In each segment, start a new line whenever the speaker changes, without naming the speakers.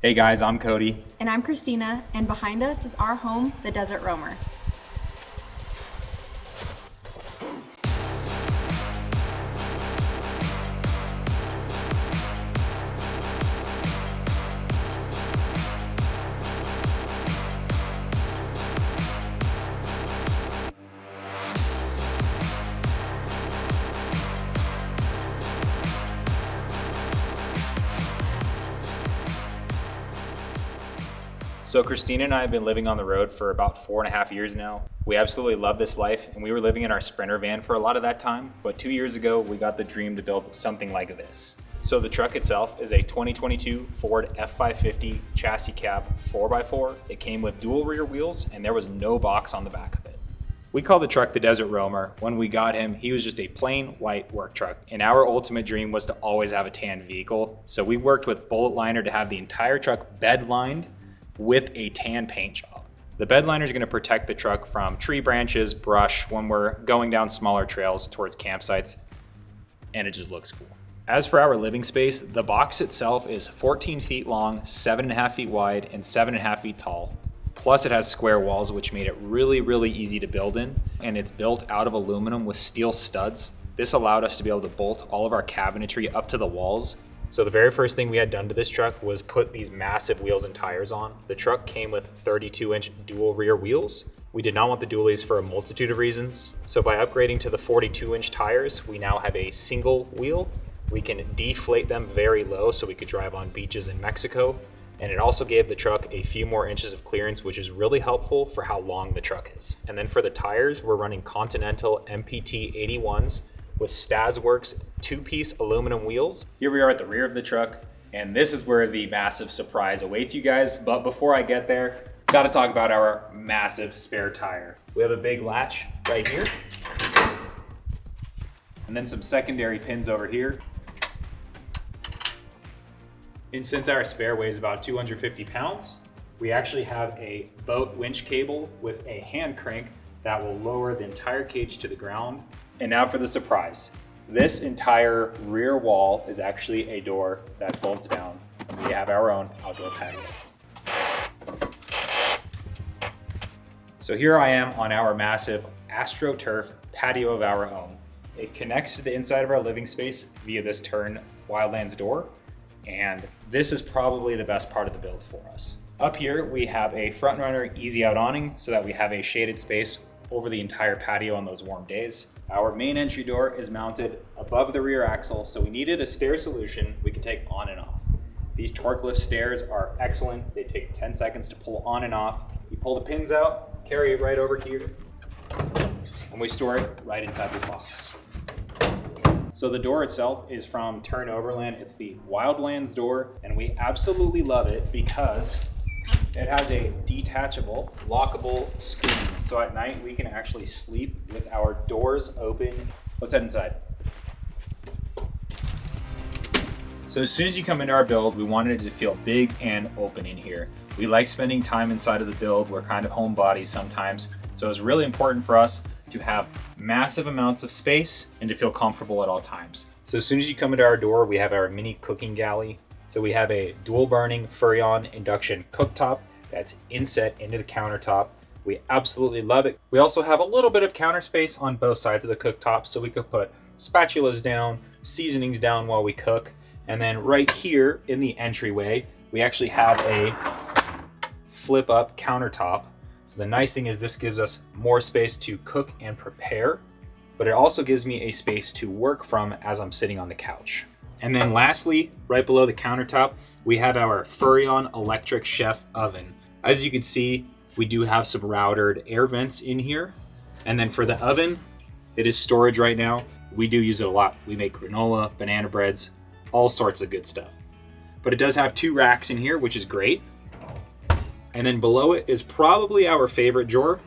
Hey guys, I'm Cody.
And I'm Christina, and behind us is our home, the Desert Roamer.
So Christina and I have been living on the road for about 4.5 years now. We absolutely love this life, and we were living in our Sprinter van for a lot of that time, but 2 years ago we got the dream to build something like this. So the truck itself is a 2022 Ford F550 chassis cab 4x4. It came with dual rear wheels and there was no box on the back of it. We call the truck the Desert Roamer. When we got him, he was just a plain white work truck, and our ultimate dream was to always have a tan vehicle. So we worked with Bullet Liner to have the entire truck bed lined with a tan paint job. The bed liner is going to protect the truck from tree branches, brush when we're going down smaller trails towards campsites, and it just looks cool. As for our living space, the box itself is 14 feet long, 7.5 feet wide, and 7.5 feet tall. Plus it has square walls, which made it really easy to build in, and it's built out of aluminum with steel studs. This allowed us to be able to bolt all of our cabinetry up to the walls. So the very first thing we had done to this truck was put these massive wheels and tires on. The truck came with 32-inch dual rear wheels. We did not want the dualies for a multitude of reasons. So by upgrading to the 42-inch tires, we now have a single wheel. We can deflate them very low so we could drive on beaches in Mexico. And it also gave the truck a few more inches of clearance, which is really helpful for how long the truck is. And then for the tires, we're running Continental MPT 81s with Stasworks 2-piece aluminum wheels. Here we are at the rear of the truck, and this is where the massive surprise awaits you guys. But before I get there, gotta talk about our massive spare tire. We have a big latch right here, and then some secondary pins over here. And since our spare weighs about 250 pounds, we actually have a boat winch cable with a hand crank that will lower the entire cage to the ground. And now for the surprise. This entire rear wall is actually a door that folds down. We have our own outdoor patio. So here I am on our massive AstroTurf patio of our own. It connects to the inside of our living space via this turn Wildlands door. And this is probably the best part of the build for us. Up here, we have a front runner easy out awning so that we have a shaded space over the entire patio on those warm days. Our main entry door is mounted above the rear axle, so we needed a stair solution we can take on and off. These torque lift stairs are excellent. They take 10 seconds to pull on and off. You pull the pins out, carry it right over here, and we store it right inside this box. So the door itself is from Turn Overland. It's the Wildlands door, and we absolutely love it because it has a detachable, lockable screen. So at night we can actually sleep with our doors open. Let's head inside. So as soon as you come into our build, we wanted it to feel big and open in here. We like spending time inside of the build. We're kind of homebodies sometimes. So it's really important for us to have massive amounts of space and to feel comfortable at all times. So as soon as you come into our door, we have our mini cooking galley. So we have a dual burning Furrion induction cooktop that's inset into the countertop. We absolutely love it. We also have a little bit of counter space on both sides of the cooktop, so we could put spatulas down, seasonings down while we cook. And then right here in the entryway, we actually have a flip up countertop. So the nice thing is this gives us more space to cook and prepare, but it also gives me a space to work from as I'm sitting on the couch. And then lastly, right below the countertop, we have our Furrion electric chef oven. As you can see, we do have some routered air vents in here. And then for the oven, it is storage right now. We do use it a lot. We make granola, banana breads, all sorts of good stuff. But it does have 2 racks in here, which is great. And then below it is probably our favorite drawer.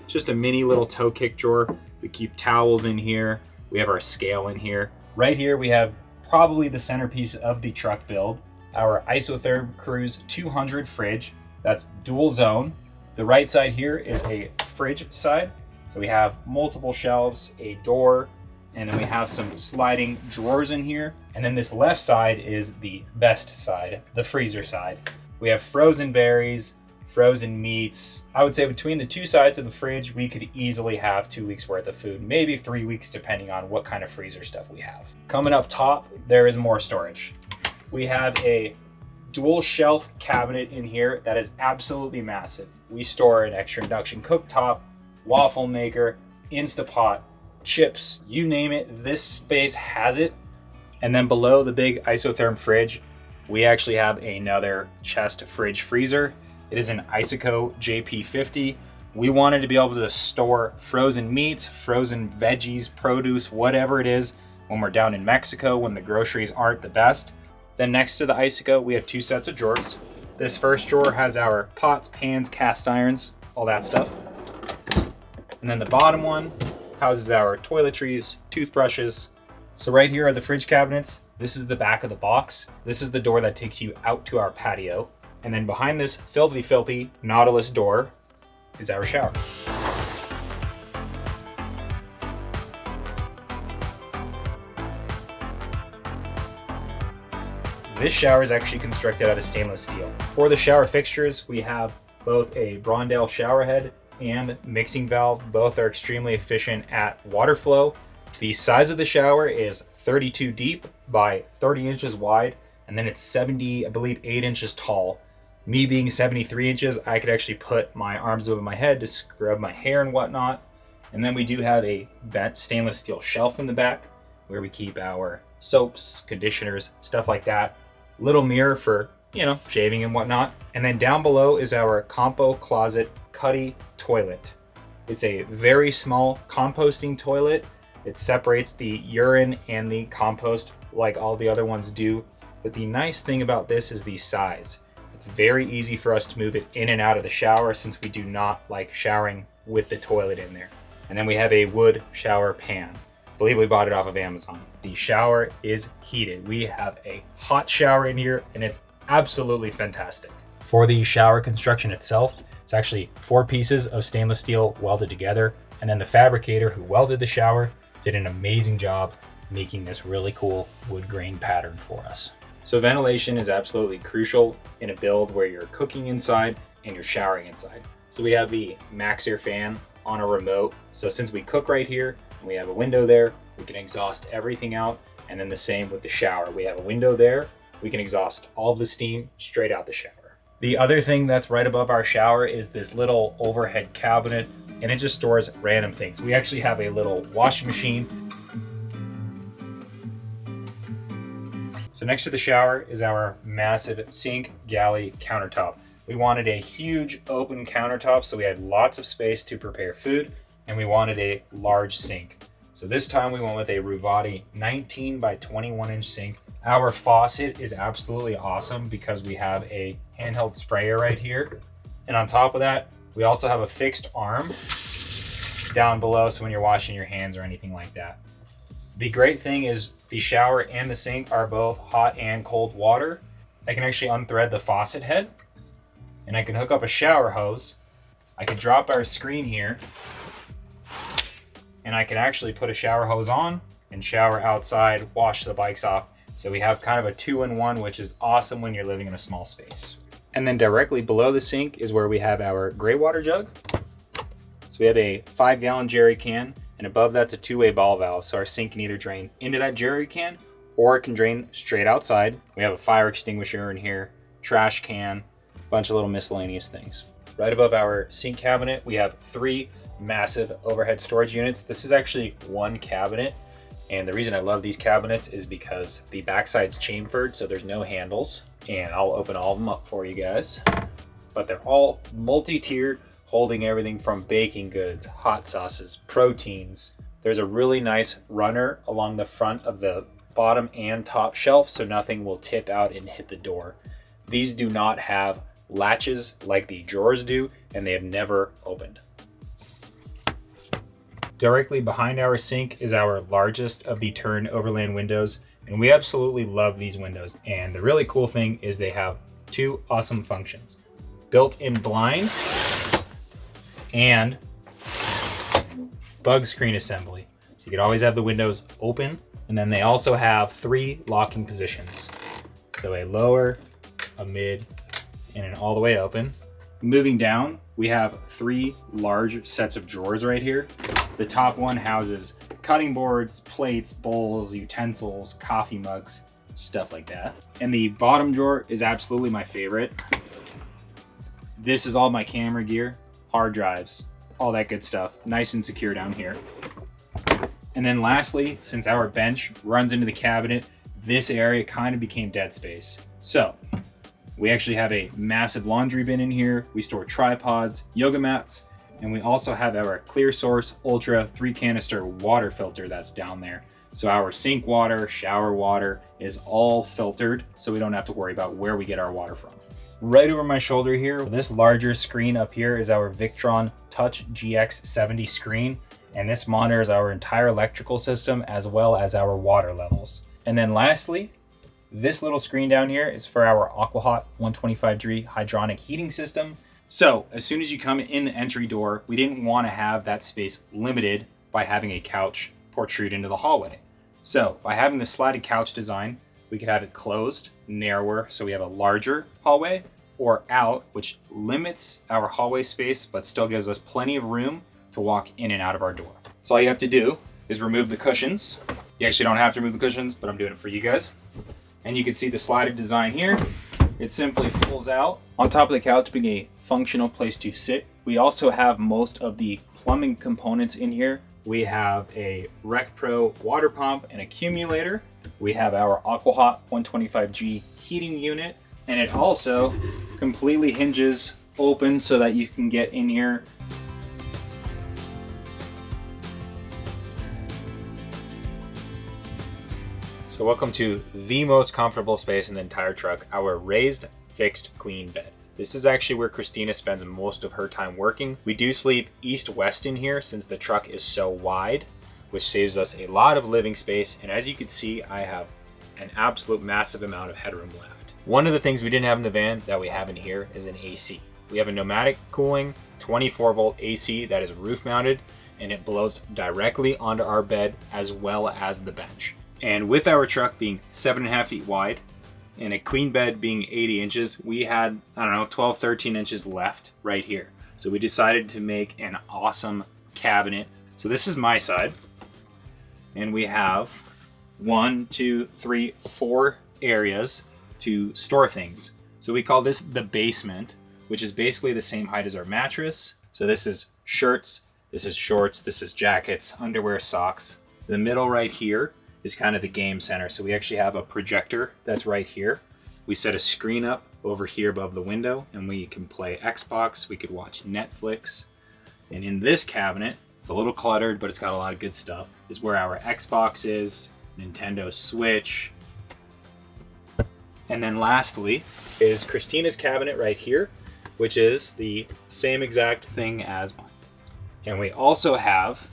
It's just a mini little toe kick drawer. We keep towels in here. We have our scale in here. Right here we have probably the centerpiece of the truck build, our Isotherm Cruise 200 fridge. That's dual zone. The right side here is a fridge side. So we have multiple shelves, a door, And then we have some sliding drawers in here. And then this left side is the best side, the freezer side. We have frozen berries, frozen meats. I would say between the two sides of the fridge, we could easily have 2 weeks worth of food, maybe 3 weeks, depending on what kind of freezer stuff we have. Coming up top, there is more storage. We have a dual shelf cabinet in here that is absolutely massive. We store an extra induction cooktop, waffle maker, Instapot, chips, you name it, this space has it. And then below the big isotherm fridge, we actually have another chest fridge freezer. It is an Isoco JP50. We wanted to be able to store frozen meats, frozen veggies, produce, whatever it is when we're down in Mexico when the groceries aren't the best. Then next to the Isoco, we have 2 sets of drawers. This first drawer has our pots, pans, cast irons, all that stuff. And then the bottom one houses our toiletries, toothbrushes. So right here are the fridge cabinets. This is the back of the box. This is the door that takes you out to our patio. And then behind this filthy Nautilus door is our shower. This shower is actually constructed out of stainless steel. For the shower fixtures, we have both a Brondale shower head and mixing valve. Both are extremely efficient at water flow. The size of the shower is 32 deep by 30 inches wide, and then it's 70, I believe 8 inches tall. Me being 73 inches, I could actually put my arms over my head to scrub my hair and whatnot. And then we do have a stainless steel shelf in the back where we keep our soaps, conditioners, stuff like that. Little mirror for, shaving and whatnot. And then down below is our Compo Closet Cuddy toilet. It's a very small composting toilet. It separates the urine and the compost like all the other ones do. But the nice thing about this is the size. It's very easy for us to move it in and out of the shower since we do not like showering with the toilet in there. And then we have a wood shower pan. I believe we bought it off of Amazon. The shower is heated. We have a hot shower in here and it's absolutely fantastic. For the shower construction itself, it's actually 4 pieces of stainless steel welded together. And then the fabricator who welded the shower did an amazing job making this really cool wood grain pattern for us. So ventilation is absolutely crucial in a build where you're cooking inside and you're showering inside. So we have the Maxxair fan on a remote. So since we cook right here and we have a window there, we can exhaust everything out. And then the same with the shower. We have a window there. We can exhaust all of the steam straight out the shower. The other thing that's right above our shower is this little overhead cabinet, and it just stores random things. We actually have a little washing machine. So next to the shower is our massive sink, galley, countertop. We wanted a huge open countertop so we had lots of space to prepare food, and we wanted a large sink. So this time we went with a Ruvati 19 by 21 inch sink. Our faucet is absolutely awesome because we have a handheld sprayer right here. And on top of that, we also have a fixed arm down below so when you're washing your hands or anything like that. The great thing is the shower and the sink are both hot and cold water. I can actually unthread the faucet head and I can hook up a shower hose. I can drop our screen here and I can actually put a shower hose on and shower outside, wash the bikes off. So we have kind of a 2-in-1, which is awesome when you're living in a small space. And then directly below the sink is where we have our gray water jug. So we have a 5-gallon jerry can, and above that's a 2-way ball valve. So our sink can either drain into that jerry can or it can drain straight outside. We have a fire extinguisher in here, trash can, a bunch of little miscellaneous things. Right above our sink cabinet, we have 3 massive overhead storage units. This is actually one cabinet. And the reason I love these cabinets is because the backside's chamfered, so there's no handles. And I'll open all of them up for you guys. But they're all multi-tiered, holding everything from baking goods, hot sauces, proteins. There's a really nice runner along the front of the bottom and top shelf, so nothing will tip out and hit the door. These do not have latches like the drawers do, and they have never opened. Directly behind our sink is our largest of the turned Overland windows, and we absolutely love these windows. And the really cool thing is they have 2 awesome functions: built-in blind and bug screen assembly. So you could always have the windows open. And then they also have 3 locking positions. So a lower, a mid, and an all the way open. Moving down, we have 3 large sets of drawers right here. The top one houses cutting boards, plates, bowls, utensils, coffee mugs, stuff like that. And the bottom drawer is absolutely my favorite. This is all my camera gear, hard drives, all that good stuff. Nice and secure down here. And then lastly, since our bench runs into the cabinet, this area kind of became dead space. So we actually have a massive laundry bin in here. We store tripods, yoga mats, and we also have our Clear Source Ultra 3 canister water filter that's down there. So our sink water, shower water is all filtered, so we don't have to worry about where we get our water from. Right over my shoulder here, this larger screen up here is our Victron Touch GX70 screen. And this monitors our entire electrical system as well as our water levels. And then lastly, this little screen down here is for our AquaHot 125G Hydronic Heating System. So as soon as you come in the entry door, we didn't want to have that space limited by having a couch protrude into the hallway. So by having the slatted couch design, we could have it closed, narrower, so we have a larger hallway, or out, which limits our hallway space, but still gives us plenty of room to walk in and out of our door. So all you have to do is remove the cushions. You actually don't have to remove the cushions, but I'm doing it for you guys. And you can see the slided design here. It simply pulls out. On top of the couch being a functional place to sit. We also have most of the plumbing components in here. We have a Rec Pro water pump and accumulator. We have our AquaHot 125G heating unit, and it also completely hinges open so that you can get in here. So welcome to the most comfortable space in the entire truck, our raised fixed queen bed. This is actually where Christina spends most of her time working. We do sleep east-west in here since the truck is so wide, which saves us a lot of living space. And as you can see, I have an absolute massive amount of headroom left. One of the things we didn't have in the van that we have in here is an AC. We have a Nomadic Cooling 24-volt AC that is roof mounted, and it blows directly onto our bed as well as the bench. And with our truck being 7.5 feet wide and a queen bed being 80 inches, we had, 12, 13 inches left right here. So we decided to make an awesome cabinet. So this is my side. And we have 1, 2, 3, 4 areas to store things. So we call this the basement, which is basically the same height as our mattress. So this is shirts, this is shorts, this is jackets, underwear, socks. The middle right here is kind of the game center. So we actually have a projector that's right here. We set a screen up over here above the window and we can play Xbox, we could watch Netflix. And in this cabinet, it's a little cluttered, but it's got a lot of good stuff, is where our Xbox is, Nintendo Switch. And then lastly is Christina's cabinet right here, which is the same exact thing as mine. And we also have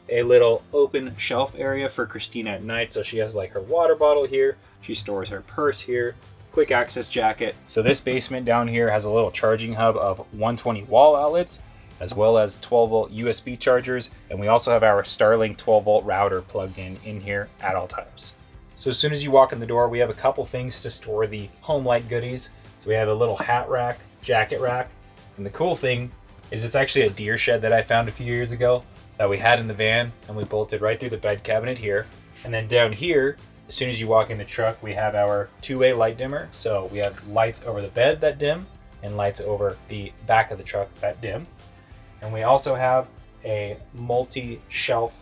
a little open shelf area for Christina at night. So she has like her water bottle here. She stores her purse here, quick access jacket. So this basement down here has a little charging hub of 120 wall outlets, as well as 12 volt USB chargers. And we also have our Starlink 12 volt router plugged in here at all times. So as soon as you walk in the door, we have a couple things to store the home light goodies. So we have a little hat rack, jacket rack. And the cool thing is it's actually a deer shed that I found a few years ago that we had in the van, and we bolted right through the bed cabinet here. And then down here, as soon as you walk in the truck, we have our two-way light dimmer. So we have lights over the bed that dim and lights over the back of the truck that dim. And we also have a multi-shelf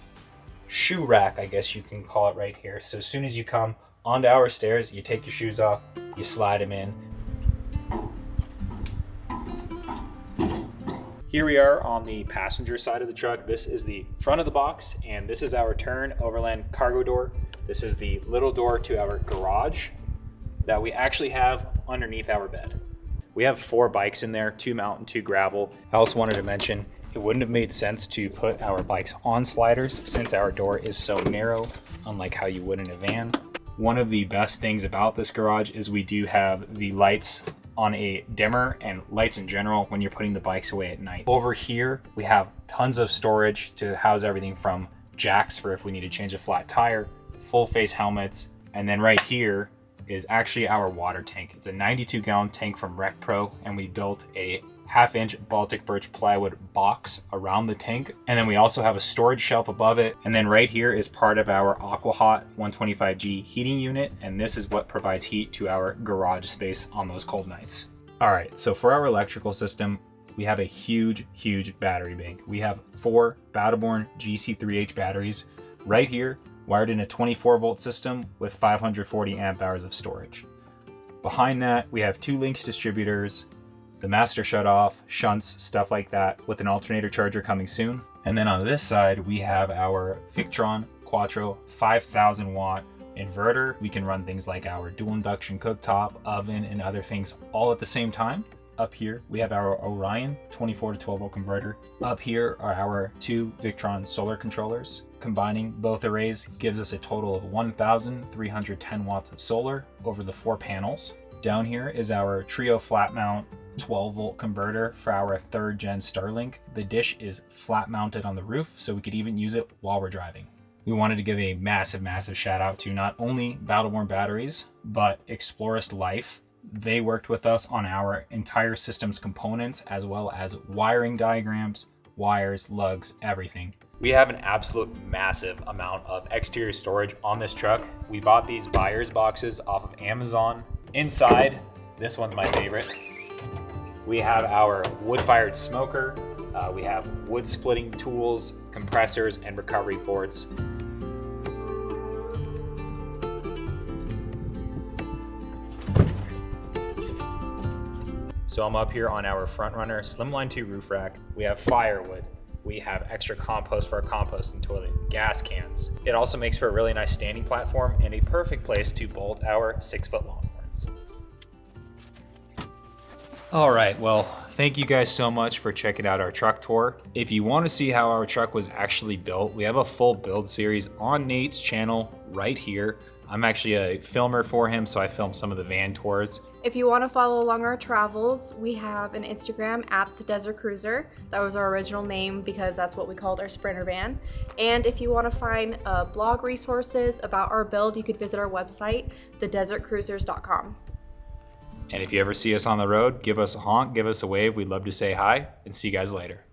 shoe rack, I guess you can call it, right here. So as soon as you come onto our stairs, you take your shoes off, you slide them in. Here we are on the passenger side of the truck. This is the front of the box, and this is our Turn Overland cargo door. This is the little door to our garage that we actually have underneath our bed. We have 4 bikes in there, 2 mountain, 2 gravel. I also wanted to mention, it wouldn't have made sense to put our bikes on sliders since our door is so narrow, unlike how you would in a van. One of the best things about this garage is we do have the lights on a dimmer and lights in general when you're putting the bikes away at night. Over here, we have tons of storage to house everything from jacks for if we need to change a flat tire, full face helmets, and then right here is actually our water tank. It's a 92-gallon tank from Rec Pro, and we built a 1/2-inch Baltic birch plywood box around the tank. And then we also have a storage shelf above it. And then right here is part of our AquaHot 125G heating unit. And this is what provides heat to our garage space on those cold nights. All right, so for our electrical system, we have a huge battery bank. We have 4 BattleBorn GC3H batteries right here, wired in a 24-volt system with 540 amp hours of storage. Behind that, we have 2 Lynx distributors, the master shutoff, shunts, stuff like that, with an alternator charger coming soon. And then on this side, we have our Victron Quattro 5,000 watt inverter. We can run things like our dual induction cooktop, oven, and other things all at the same time. Up here, we have our Orion 24 to 12 volt converter. Up here are our 2 Victron solar controllers. Combining both arrays gives us a total of 1,310 watts of solar over the 4 panels. Down here is our Trio flat mount 12 volt converter for our 3rd gen Starlink. The dish is flat mounted on the roof, so we could even use it while we're driving. We wanted to give a massive shout out to not only BattleBorn Batteries, but Explorist Life. They worked with us on our entire system's components, as well as wiring diagrams, wires, lugs, everything. We have an absolute massive amount of exterior storage on this truck. We bought these buyer's boxes off of Amazon. Inside, this one's my favorite. We have our wood-fired smoker. We have wood splitting tools, compressors, and recovery ports. So I'm up here on our Frontrunner Slimline 2 roof rack. We have firewood. We have extra compost for our composting toilet, gas cans. It also makes for a really nice standing platform and a perfect place to bolt our 6-foot longboards. All right, well, thank you guys so much for checking out our truck tour. If you want to see how our truck was actually built, we have a full build series on Nate's channel right here. I'm actually a filmer for him, so I filmed some of the van tours.
If you want to follow along our travels, we have an Instagram at the Desert Cruiser. That was our original name because that's what we called our Sprinter van. And if you want to find blog resources about our build, you could visit our website, thedesertcruisers.com.
And if you ever see us on the road, give us a honk, give us a wave. We'd love to say hi, and see you guys later.